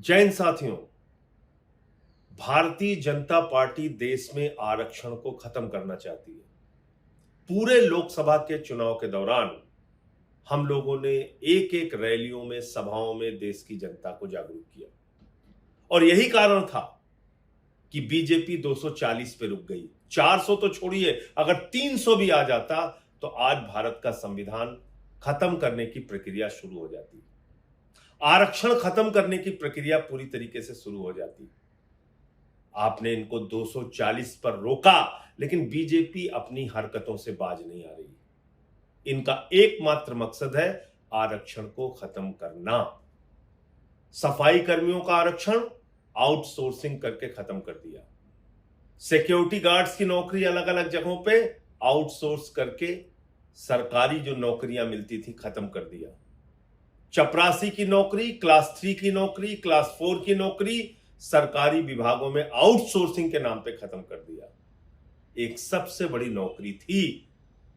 जैन साथियों, भारतीय जनता पार्टी देश में आरक्षण को खत्म करना चाहती है। पूरे लोकसभा के चुनाव के दौरान हम लोगों ने एक एक रैलियों में, सभाओं में देश की जनता को जागरूक किया और यही कारण था कि बीजेपी 240 पे रुक गई। 400 तो छोड़िए, अगर 300 भी आ जाता तो आज भारत का संविधान खत्म करने की प्रक्रिया शुरू हो जाती, आरक्षण खत्म करने की प्रक्रिया पूरी तरीके से शुरू हो जाती। आपने इनको 240 पर रोका, लेकिन बीजेपी अपनी हरकतों से बाज नहीं आ रही। इनका एकमात्र मकसद है आरक्षण को खत्म करना। सफाई कर्मियों का आरक्षण आउटसोर्सिंग करके खत्म कर दिया। सिक्योरिटी गार्ड्स की नौकरी अलग अलग जगहों पे आउटसोर्स करके सरकारी जो नौकरियां मिलती थी खत्म कर दिया। चपरासी की नौकरी, क्लास 3 की नौकरी, क्लास 4 की नौकरी सरकारी विभागों में आउटसोर्सिंग के नाम पे खत्म कर दिया। एक सबसे बड़ी नौकरी थी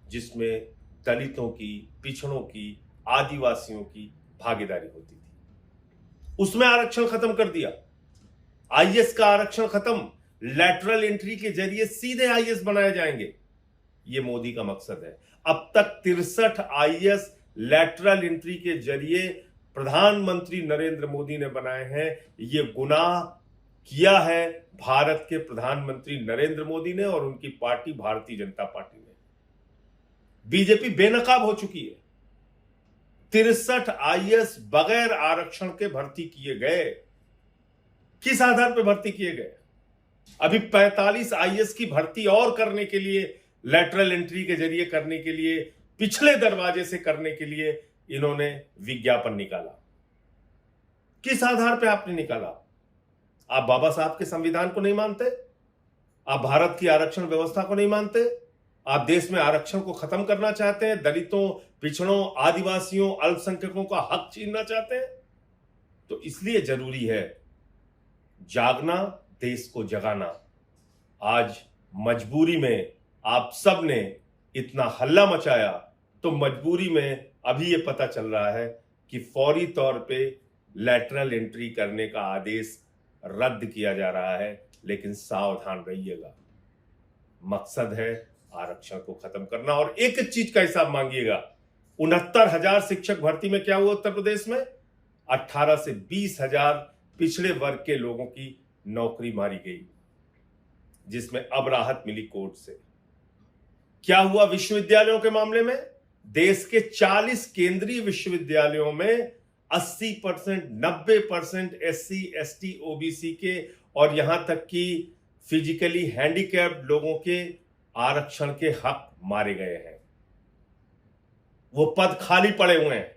जिसमें दलितों की, पिछड़ों की, आदिवासियों की भागीदारी होती थी, उसमें आरक्षण खत्म कर दिया। आईएएस का आरक्षण खत्म, लैटरल एंट्री के जरिए सीधे आईएएस बनाए जाएंगे, ये मोदी का मकसद है। अब तक 63 आईएएस लैटरल एंट्री के जरिए प्रधानमंत्री नरेंद्र मोदी ने बनाए हैं। ये गुनाह किया है भारत के प्रधानमंत्री नरेंद्र मोदी ने और उनकी पार्टी भारतीय जनता पार्टी ने। बीजेपी बेनकाब हो चुकी है। 63 आईएएस बगैर आरक्षण के भर्ती किए गए। किस आधार पर भर्ती किए गए? अभी 45 आईएएस की भर्ती और करने के लिए, लैटरल एंट्री के जरिए करने के लिए, पिछले दरवाजे से करने के लिए इन्होंने विज्ञापन निकाला। किस आधार पे आपने निकाला? आप बाबा साहब के संविधान को नहीं मानते? आप भारत की आरक्षण व्यवस्था को नहीं मानते? आप देश में आरक्षण को खत्म करना चाहते हैं? दलितों, पिछड़ों, आदिवासियों, अल्पसंख्यकों का हक छीनना चाहते हैं? तो इसलिए जरूरी है जागना, देश को जगाना। आज मजबूरी में आप सब ने इतना हल्ला मचाया, तो मजबूरी में अभी ये पता चल रहा है कि फौरी तौर पे लैटरल एंट्री करने का आदेश रद्द किया जा रहा है। लेकिन सावधान रहिएगा, मकसद है आरक्षण को खत्म करना। और एक चीज का हिसाब मांगिएगा, 69,000 शिक्षक भर्ती में क्या हुआ उत्तर प्रदेश में? 18 से 20,000 पिछड़े वर्ग के लोगों की नौकरी मारी गई, जिसमें अब राहत मिली कोर्ट से। क्या हुआ विश्वविद्यालयों के मामले में? देश के 40 केंद्रीय विश्वविद्यालयों में 80%, 90% SC, ST, OBC के और यहां तक कि फिजिकली हैंडीकैप्ड लोगों के आरक्षण के हक मारे गए हैं। वो पद खाली पड़े हुए हैं।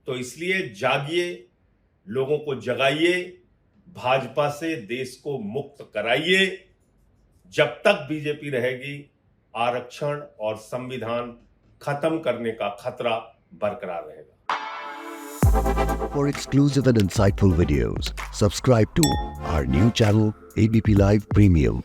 तो इसलिए जागिए, लोगों को जगाइए, भाजपा से देश को मुक्त कराइए। जब तक बीजेपी रहेगी, आरक्षण और संविधान खत्म करने का खतरा बरकरार रहेगा। For exclusive and insightful videos, subscribe to our new channel ABP Live Premium.